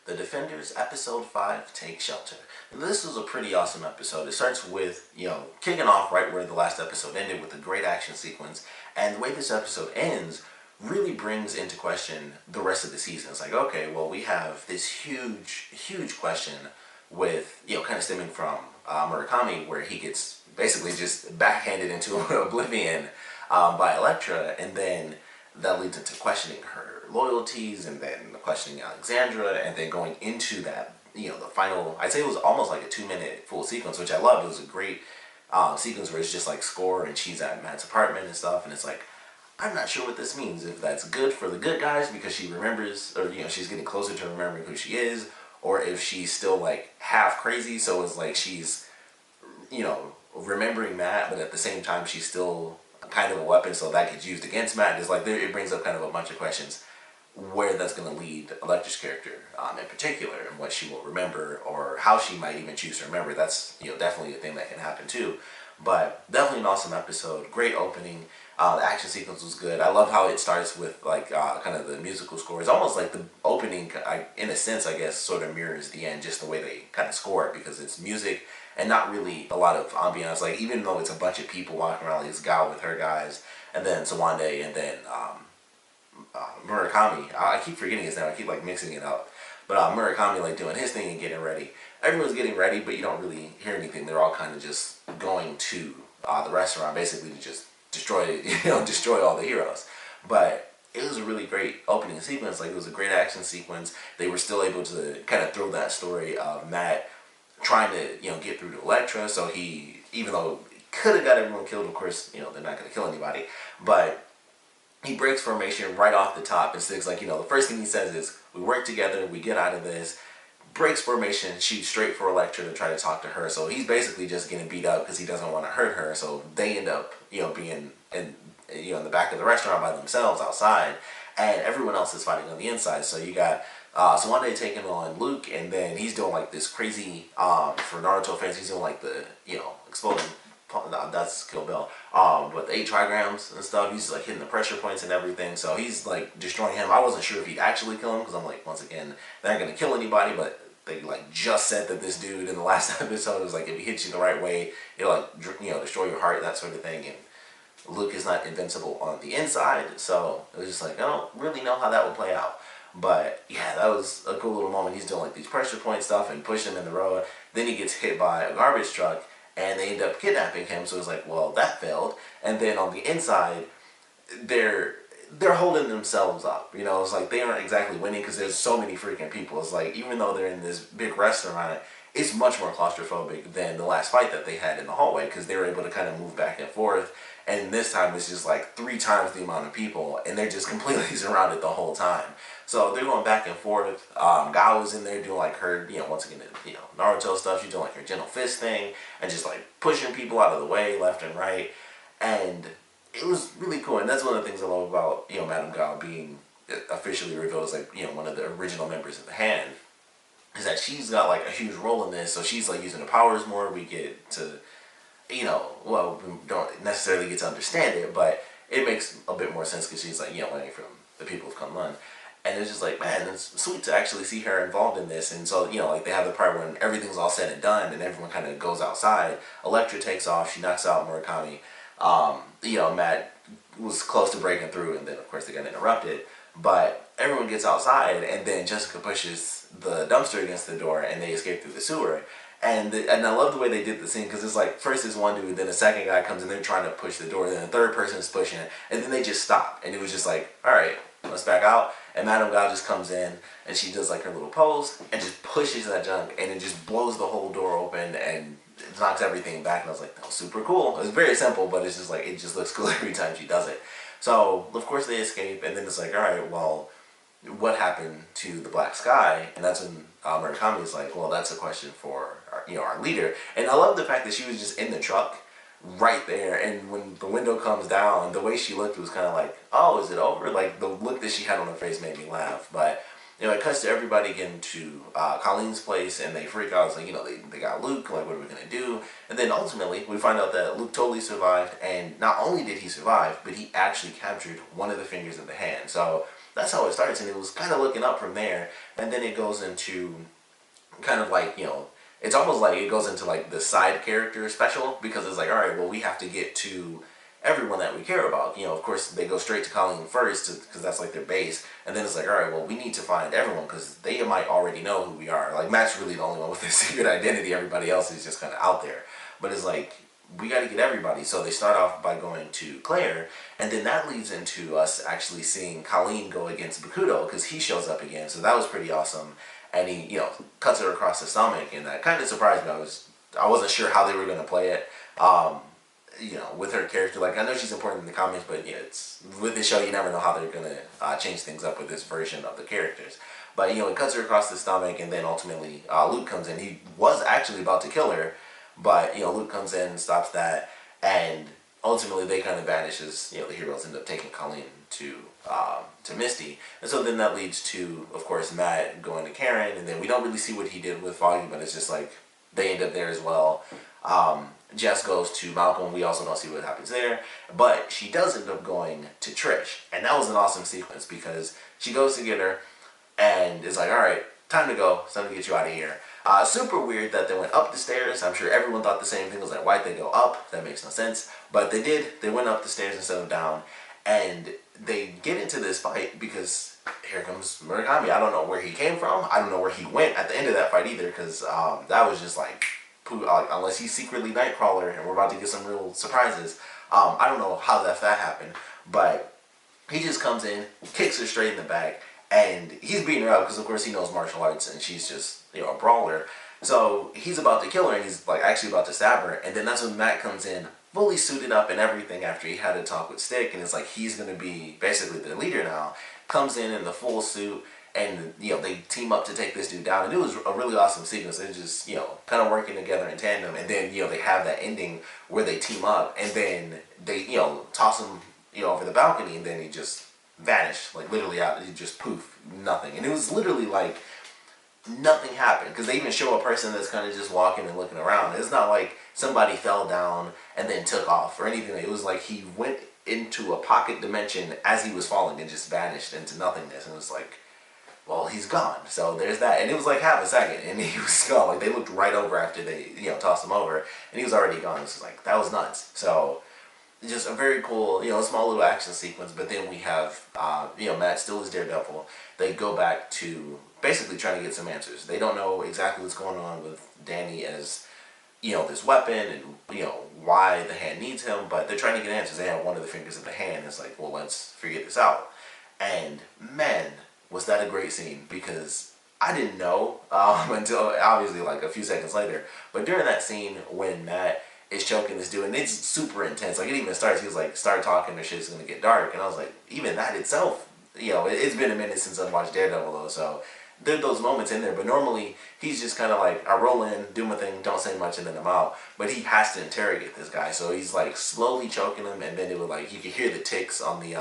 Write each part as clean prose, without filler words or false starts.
The Defenders, Episode 5, Take Shelter. This was a pretty awesome episode. It starts with, kicking off right where the last episode ended with a great action sequence. And the way this episode ends really brings into question the rest of the season. It's like, okay, well, we have this huge question with, kind of stemming from Murakami, where he gets basically just backhanded into oblivion by Elektra, and then that leads into questioning her loyalties, and then questioning Alexandra, and then going into that, the final, I'd say it was almost like a 2-minute full sequence, which I loved. It was a great sequence where it's just like score, and she's at Matt's apartment and stuff, and it's like, I'm not sure what this means, if that's good for the good guys because she remembers, or she's getting closer to remembering who she is, or if she's still like half crazy, so it's like she's, remembering Matt, but at the same time she's still kind of a weapon, so that gets used against Matt. It's like it brings up kind of a bunch of questions where that's going to lead Elektra's character in particular, and what she will remember, or how she might even choose to remember. That's definitely a thing that can happen too. But definitely an awesome episode. Great opening. The action sequence was good. I love how it starts with like kind of the musical score. It's almost like the opening, in a sense, I guess, sort of mirrors the end, just the way they kind of score it, because it's music and not really a lot of ambiance. Like, even though it's a bunch of people walking around, like this gal with her guys, and then Sawande, and then Murakami. I keep forgetting his name. I keep like mixing it up. But Murakami like doing his thing and getting ready. Everyone's getting ready, but you don't really hear anything. They're all kind of just going to the restaurant, basically to just destroy, destroy all the heroes. But it was a really great opening sequence. Like, it was a great action sequence. They were still able to kind of throw that story of Matt trying to, get through to Elektra. So he, even though he could have got everyone killed, of course, they're not going to kill anybody. But he breaks formation right off the top, and Stig's like, the first thing he says is, we work together, we get out of this. Breaks formation, shoots straight for Elektra to try to talk to her. So he's basically just getting beat up because he doesn't want to hurt her. So they end up, being in, in the back of the restaurant by themselves outside, and everyone else is fighting on the inside. So you got Sawande taking on Luke, and then he's doing like this crazy, for Naruto fans, he's doing like the, exploding. No, that's Kill Bill. But the 8 trigrams and stuff, he's like hitting the pressure points and everything. So he's like destroying him. I wasn't sure if he'd actually kill him, because I'm like, once again, they're not gonna kill anybody. But they like just said that this dude in the last episode was like, if he hits you the right way, it'll like destroy your heart, that sort of thing. And Luke is not invincible on the inside, so it was just like, I don't really know how that would play out. But yeah, that was a cool little moment. He's doing like these pressure point stuff and pushing him in the road. Then he gets hit by a garbage truck, and they end up kidnapping him. So it's like, well, that failed. And then on the inside, they're holding themselves up. It's like they aren't exactly winning because there's so many freaking people. It's like, even though they're in this big restaurant, it's much more claustrophobic than the last fight that they had in the hallway, because they were able to kind of move back and forth. And this time it's just like 3 times the amount of people, and they're just completely surrounded the whole time. So they're going back and forth. Gao was in there doing like her, once again, Naruto stuff. She's doing like her gentle fist thing, and just like pushing people out of the way left and right. And it was really cool. And that's one of the things I love about, Madame Gao being officially revealed as like, one of the original members of the Hand, is that she's got like a huge role in this. So she's like using the powers more. We get to, well, we don't necessarily get to understand it, but it makes a bit more sense because she's like, learning from the people of Kunlun. And it's just like, man, it's sweet to actually see her involved in this. And so, like they have the part when everything's all said and done and everyone kind of goes outside. Elektra takes off, she knocks out Murakami. Matt was close to breaking through, and then of course they got interrupted. But everyone gets outside, and then Jessica pushes the dumpster against the door, and they escape through the sewer. And I love the way they did the scene, because it's like, first is one dude, then a second guy comes in, they're trying to push the door, then a third person is pushing it, and then they just stop. And it was just like, alright, let's back out. And Madame Gao just comes in, and she does like her little pose, and just pushes that junk, and it just blows the whole door open, and it knocks everything back. And I was like, that was super cool. It's very simple, but it's just like, it just looks cool every time she does it. So, of course they escape, and then it's like, alright, well, what happened to the Black Sky? And that's when Murakami is like, well, that's a question for our leader. And I love the fact that she was just in the truck right there, and when the window comes down, the way she looked was kind of like, oh, is it over? Like, the look that she had on her face made me laugh. But it cuts to everybody getting to Colleen's place, and they freak out. It's like, they got Luke, like, what are we gonna do? And then ultimately we find out that Luke totally survived, and not only did he survive, but he actually captured one of the fingers of the Hand. So that's how it starts, and it was kind of looking up from there, and then it goes into kind of like, it's almost like it goes into like the side character special, because it's like, all right, well, we have to get to everyone that we care about. Of course, they go straight to Colleen first because that's like their base, and then it's like, all right, well, we need to find everyone because they might already know who we are. Like, Matt's really the only one with a secret identity. Everybody else is just kind of out there. But it's like, we got to get everybody. So they start off by going to Claire, and then that leads into us actually seeing Colleen go against Bakudo because he shows up again. So that was pretty awesome. And he, cuts her across the stomach, and that kind of surprised me. I wasn't sure how they were going to play it. With her character, like, I know she's important in the comics, but yeah, it's with this show, you never know how they're gonna change things up with this version of the characters. But it cuts her across the stomach, and then ultimately Luke comes in. He was actually about to kill her, but Luke comes in, stops that, and ultimately they kind of vanish as the heroes end up taking Colleen to Misty, and so then that leads to, of course, Matt going to Karen, and then we don't really see what he did with Foggy, but it's just like they end up there as well. Jess goes to Malcolm. We also don't see what happens there. But she does end up going to Trish. And that was an awesome sequence because she goes to get her and is like, all right, time to go. It's time to get you out of here. Super weird that they went up the stairs. I'm sure everyone thought the same thing. It was like, why'd they go up? That makes no sense. But they did. They went up the stairs instead of down. And they get into this fight because here comes Murakami. I don't know where he came from. I don't know where he went at the end of that fight either, because that was just like, unless he's secretly Nightcrawler and we're about to get some real surprises. I don't know how that happened, but he just comes in, kicks her straight in the back, and he's beating her up because of course he knows martial arts and she's just a brawler. So he's about to kill her and he's like actually about to stab her, and then that's when Matt comes in, fully suited up and everything after he had a talk with Stick, and it's like he's gonna be basically the leader now. Comes in the full suit. And, they team up to take this dude down. And it was a really awesome sequence. They're just, kind of working together in tandem. And then, they have that ending where they team up. And then they, toss him, over the balcony. And then he just vanished. Like, literally out. He just poof. Nothing. And it was literally like nothing happened. Because they even show a person that's kind of just walking and looking around. It's not like somebody fell down and then took off or anything. It was like he went into a pocket dimension as he was falling and just vanished into nothingness. And it was like, well, he's gone. So there's that. And it was like half a second and he was gone. Like, they looked right over after they, tossed him over, and he was already gone. It was like, that was nuts. So just a very cool, small little action sequence. But then we have, Matt still is Daredevil. They go back to basically trying to get some answers. They don't know exactly what's going on with Danny as, this weapon and, why the hand needs him, but they're trying to get answers. They have one of the fingers of the hand. It's like, well, let's figure this out. And man, was that a great scene, because I didn't know until obviously like a few seconds later. But during that scene when Matt is choking this dude, and it's super intense. Like, it even starts, he was like, start talking or shit's gonna get dark. And I was like, even that itself, it's been a minute since I've watched Daredevil though, so there are those moments in there. But normally he's just kind of like, I roll in, do my thing, don't say much, and then I'm out. But he has to interrogate this guy, so he's like slowly choking him, and then it would like, you could hear the ticks on the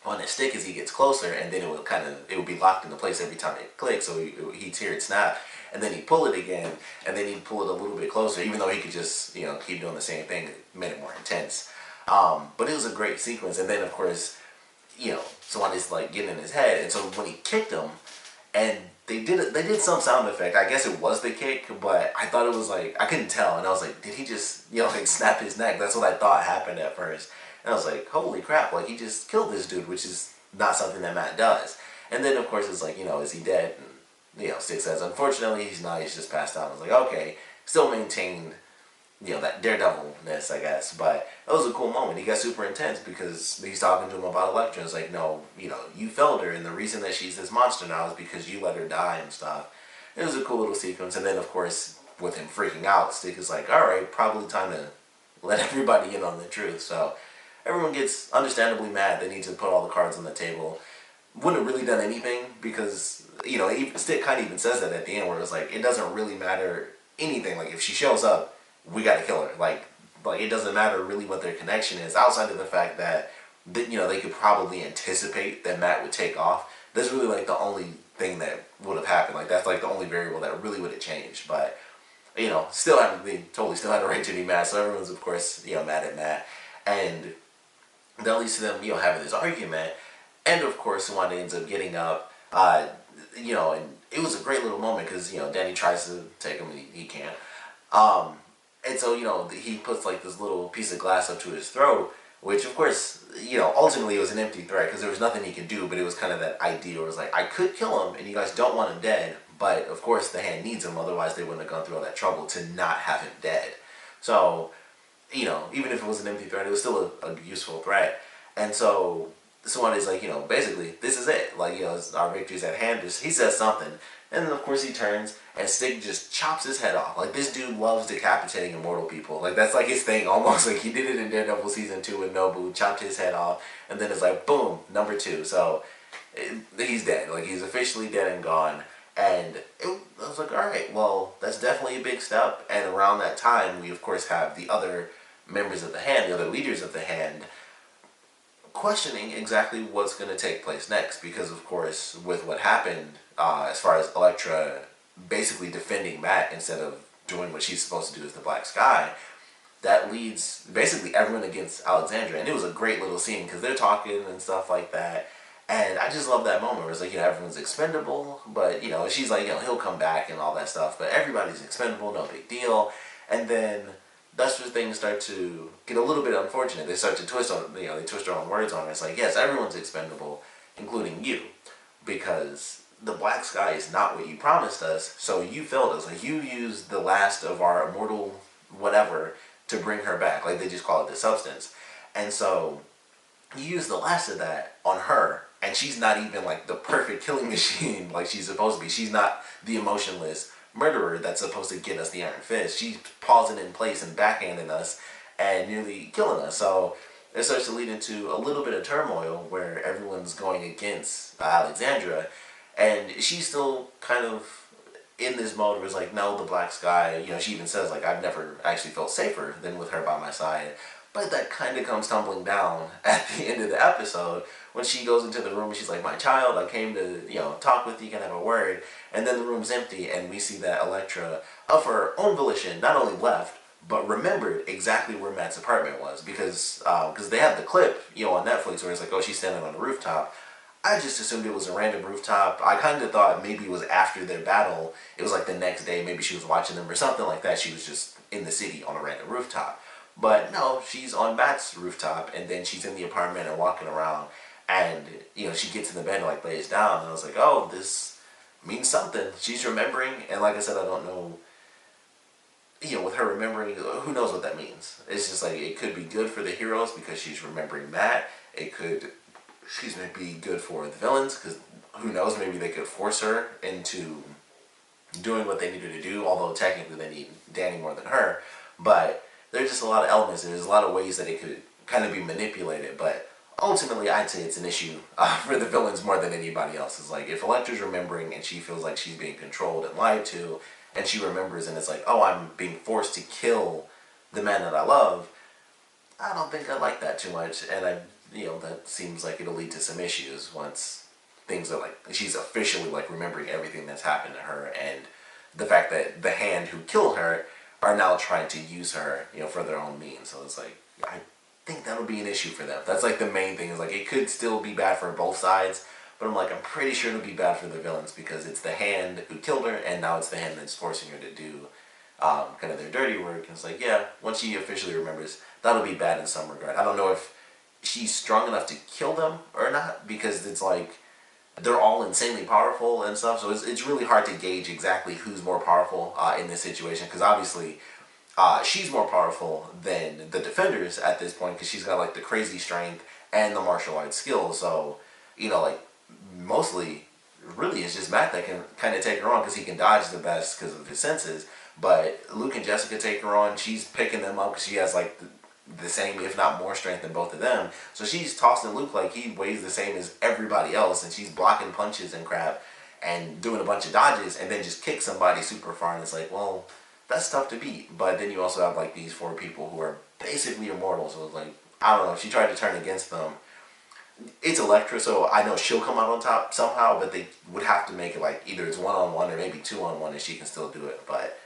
on his stick as he gets closer, and then it would be locked into place every time it clicks, so he'd hear it snap, and then he'd pull it again, and then he'd pull it a little bit closer, even though he could just, keep doing the same thing. It made it more intense. But it was a great sequence, and then of course, somebody's like getting in his head, and so when he kicked him, and they did some sound effect. I guess it was the kick, but I thought it was like, I couldn't tell, and I was like, did he just, like snap his neck? That's what I thought happened at first. And I was like, holy crap, like, he just killed this dude, which is not something that Matt does. And then, of course, it's like, is he dead? And, Stick says, unfortunately, he's not, he's just passed out. I was like, okay, still maintained, that daredevilness, I guess. But that was a cool moment. He got super intense because he's talking to him about Elektra. It's like, no, you felled her, and the reason that she's this monster now is because you let her die and stuff. It was a cool little sequence. And then, of course, with him freaking out, Stick is like, all right, probably time to let everybody in on the truth. So everyone gets understandably mad. They need to put all the cards on the table. Wouldn't have really done anything because, Stick kind of even says that at the end, where it's like, it doesn't really matter anything. Like, if she shows up, we got to kill her. Like it doesn't matter really what their connection is, outside of the fact that, they could probably anticipate that Matt would take off. That's really like the only thing that would have happened. Like, that's like the only variable that really would have changed. But, still had a right to be mad. So everyone's, of course, mad at Matt. And that leads to them, having this argument, And of course, Wanda ends up getting up, and it was a great little moment because, Danny tries to take him and he can't. Um, and so, he puts like this little piece of glass up to his throat, which of course, ultimately it was an empty threat because there was nothing he could do, but it was kind of that idea where it was like, I could kill him and you guys don't want him dead, but of course the hand needs him, otherwise they wouldn't have gone through all that trouble to not have him dead. So, even if it was an empty threat, it was still a useful threat. And so someone is like, basically, this is it. Like, our victory's at hand. He says something. And then, of course, he turns and Stig just chops his head off. Like, this dude loves decapitating immortal people. Like, that's like his thing almost. Like, he did it in Daredevil Season 2 with Nobu, chopped his head off. And then it's like, boom, number 2. So, he's dead. Like, he's officially dead and gone. And I was like, all right, well, that's definitely a big step. And around that time, we, of course, have the other members of the Hand, the other leaders of the Hand, questioning exactly what's going to take place next, because of course with what happened as far as Elektra basically defending Matt instead of doing what she's supposed to do as the Black Sky, that leads basically everyone against Alexandra. And it was a great little scene because they're talking and stuff like that, and I just love that moment where it's like, everyone's expendable, but she's like, he'll come back and all that stuff, but everybody's expendable, no big deal. And then that's where things start to get a little bit unfortunate. They start to twist on, they twist their own words on it. It's like, yes, everyone's expendable, including you, because the Black Sky is not what you promised us, so you failed us. Like, you used the last of our immortal whatever to bring her back. Like, they just call it the substance. And so, you use the last of that on her, and she's not even, like, the perfect killing machine like she's supposed to be. She's not the emotionless murderer that's supposed to get us the Iron Fist. She's pausing in place and backhanding us and nearly killing us. So it starts to lead into a little bit of turmoil where everyone's going against Alexandra, and she's still kind of in this mode where it's like, no, the Black Sky, she even says, like, I've never actually felt safer than with her by my side. But that kind of comes tumbling down at the end of the episode when she goes into the room and she's like, my child, I came to, talk with you, can have a word. And then the room's empty and we see that Elektra, of her own volition, not only left, but remembered exactly where Matt's apartment was. Because they have the clip, on Netflix where it's like, oh, she's standing on the rooftop. I just assumed it was a random rooftop. I kind of thought maybe it was after their battle. It was like the next day, maybe she was watching them or something like that. She was just in the city on a random rooftop. But no, she's on Matt's rooftop, and then she's in the apartment and walking around, and, she gets in the bed and, like, lays down, and I was like, oh, this means something. She's remembering, and like I said, I don't know, with her remembering, who knows what that means. It's just like, it could be good for the heroes because she's remembering Matt. It could, be good for the villains, because who knows, maybe they could force her into doing what they needed to do, although technically they need Danny more than her. But there's just a lot of elements, and there's a lot of ways that it could kind of be manipulated, but ultimately I'd say it's an issue for the villains more than anybody else. It's like, if Elektra's remembering and she feels like she's being controlled and lied to, and she remembers and it's like, oh, I'm being forced to kill the man that I love, I don't think I like that too much, and that seems like it'll lead to some issues once things are like, she's officially like remembering everything that's happened to her, and the fact that the Hand who killed her are now trying to use her, for their own means. So it's like, I think that'll be an issue for them. That's like the main thing, is like, it could still be bad for both sides, but I'm like, I'm pretty sure it'll be bad for the villains because it's the Hand who killed her, and now it's the Hand that's forcing her to do kind of their dirty work. And it's like, yeah, once she officially remembers, that'll be bad in some regard. I don't know if she's strong enough to kill them or not, because it's like, they're all insanely powerful and stuff, so it's really hard to gauge exactly who's more powerful in this situation, because obviously she's more powerful than the Defenders at this point, because she's got like the crazy strength and the martial arts skills. So, like, mostly really it's just Matt that can kind of take her on, because he can dodge the best because of his senses. But Luke and Jessica take her on. She's picking them up because she has like the same, if not more, strength than both of them. So she's tossing Luke like he weighs the same as everybody else, and she's blocking punches and crap and doing a bunch of dodges, and then just kick somebody super far, and it's like, well, that's tough to beat. But then you also have like these 4 people who are basically immortal, so it's like, I don't know, if she tried to turn against them, it's Elektra, so I know she'll come out on top somehow, but they would have to make it like either it's 1-on-1 or maybe 2-on-1 and she can still do it. But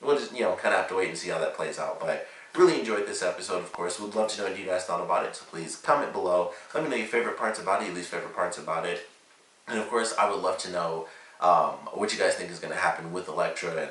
we'll just, kind of have to wait and see how that plays out. But Really enjoyed this episode, of course. Would love to know what you guys thought about it, so please comment below. Let me know your favorite parts about it, your least favorite parts about it. And of course, I would love to know what you guys think is going to happen with Elektra, and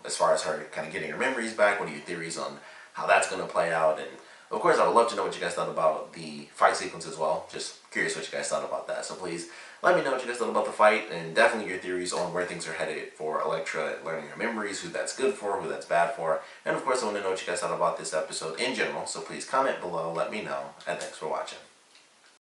as far as her kind of getting her memories back. What are your theories on how that's going to play out? And of course, I would love to know what you guys thought about the fight sequence as well. Just curious what you guys thought about that. So please let me know what you guys thought about the fight, and definitely your theories on where things are headed for Elektra learning her memories, who that's good for, who that's bad for. And of course, I want to know what you guys thought about this episode in general. So please comment below, let me know, and thanks for watching.